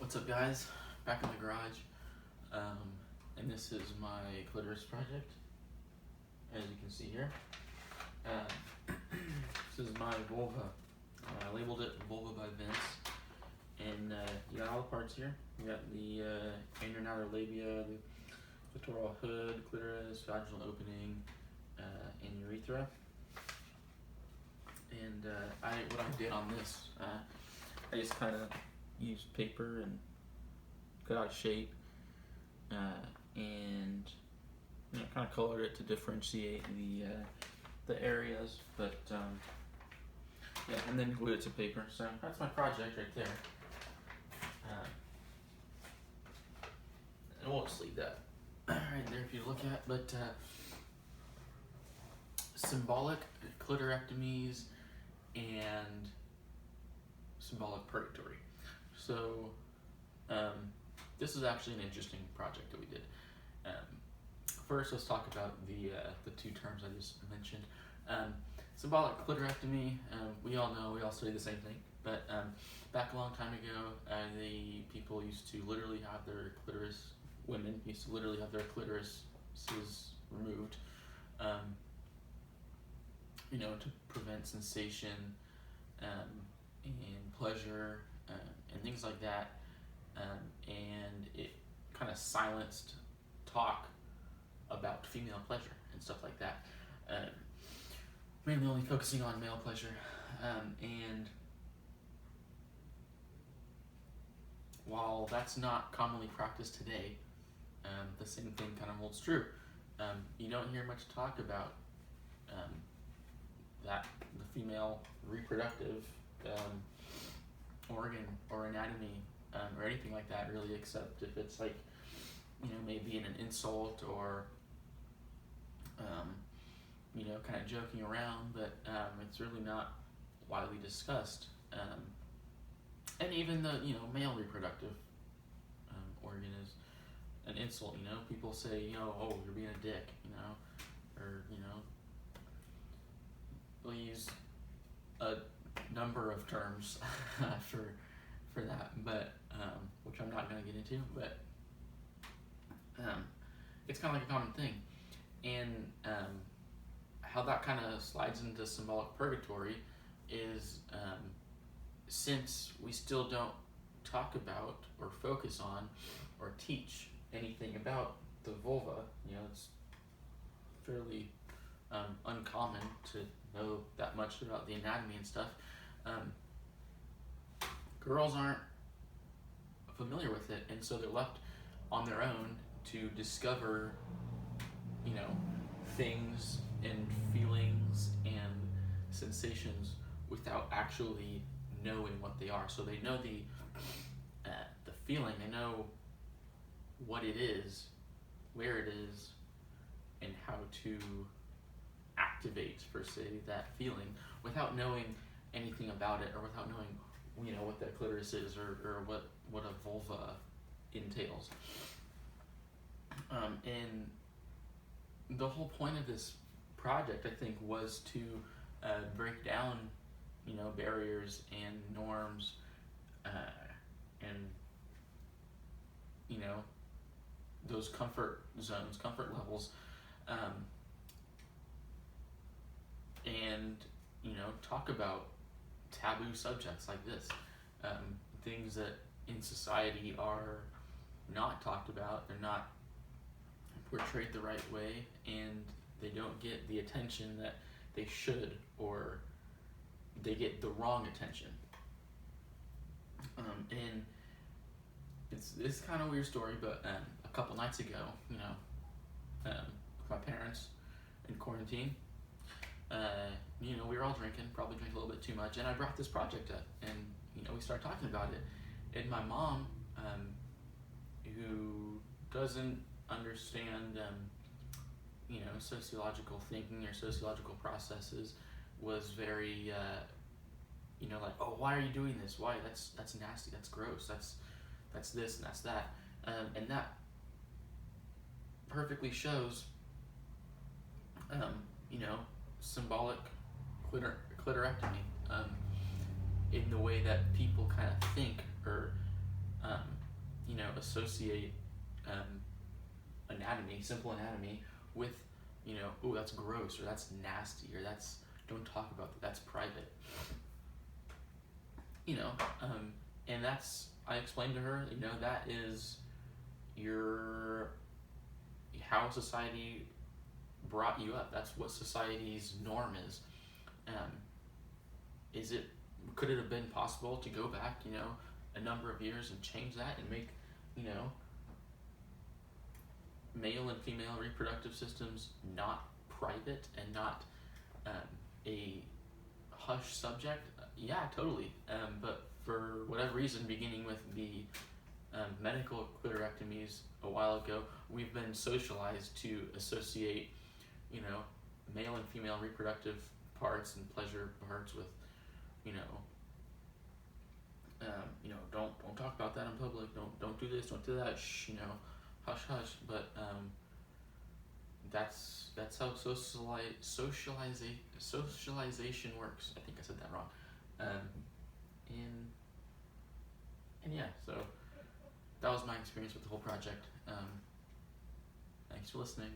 What's up, guys? Back in the garage, and this is my Clitoris Project, as you can see here. This is my vulva. I labeled it Vulva by Vince, and you got all the parts here. You got the inner and outer labia, the clitoral hood, clitoris, vaginal opening, and urethra. And what I did on this, I just kind of used paper and cut out a shape, and kind of colored it to differentiate the areas, but yeah, and then glued it to paper. So that's my project right there. And we'll just leave that right there if you look at. But symbolic clitorectomies and symbolic purgatory. So this is actually an interesting project that we did. First, let's talk about the two terms I just mentioned. Symbolic clitorectomy, we all know, we all study the same thing, but back a long time ago, the people used to literally have their clitoris, women used to literally have their clitorises removed, to prevent sensation and pleasure and things like that, and it kind of silenced talk about female pleasure and stuff like that, mainly only focusing on male pleasure, and while that's not commonly practiced today, the same thing kind of holds true. You don't hear much talk about that the female reproductive organ or anatomy or anything like that, really, except if it's like, maybe in an insult or kind of joking around, but it's really not widely discussed. And even the male reproductive organ is an insult. People say, oh, you're being a dick, or we'll use a number of terms for that, but which I'm not going to get into, but it's kind of like a common thing. And how that kind of slides into symbolic purgatory is, since we still don't talk about or focus on or teach anything about the vulva, it's fairly uncommon to know that much about the anatomy and stuff. Girls aren't familiar with it, and so they're left on their own to discover, things and feelings and sensations without actually knowing what they are. So they know the feeling, they know what it is, where it is, and how to activate, per se, that feeling without knowing anything about it, or without knowing what that clitoris is, or what a vulva entails. And the whole point of this project, I think, was to break down barriers and norms, and those comfort zones, comfort levels, and talk about taboo subjects like this, things that in society are not talked about, they're not portrayed the right way, and they don't get the attention that they should, or they get the wrong attention. And it's kind of a weird story, but a couple nights ago, with my parents in quarantine, we were all drinking, probably drank a little bit too much, and I brought this project up, and we started talking about it. And my mom, who doesn't understand sociological thinking or sociological processes, was very like, oh, why are you doing this? Why? That's nasty, that's gross, that's this and that's that, and that perfectly shows symbolic clitorectomy, in the way that people kind of think, or associate anatomy, simple anatomy, with, oh, that's gross, or that's nasty, or that's, don't talk about that, that's private. And that's, I explained to her, that is how society brought you up. That's what society's norm is. Could it have been possible to go back, a number of years and change that and make, male and female reproductive systems not private and not a hush subject? Yeah, totally. But for whatever reason, beginning with the medical clitorectomies a while ago, we've been socialized to associate, male and female reproductive parts and pleasure parts with, don't talk about that in public. Don't do this. Don't do that. Shh, hush, hush. But that's how socialization works. I think I said that wrong. And yeah, so that was my experience with the whole project. Thanks for listening.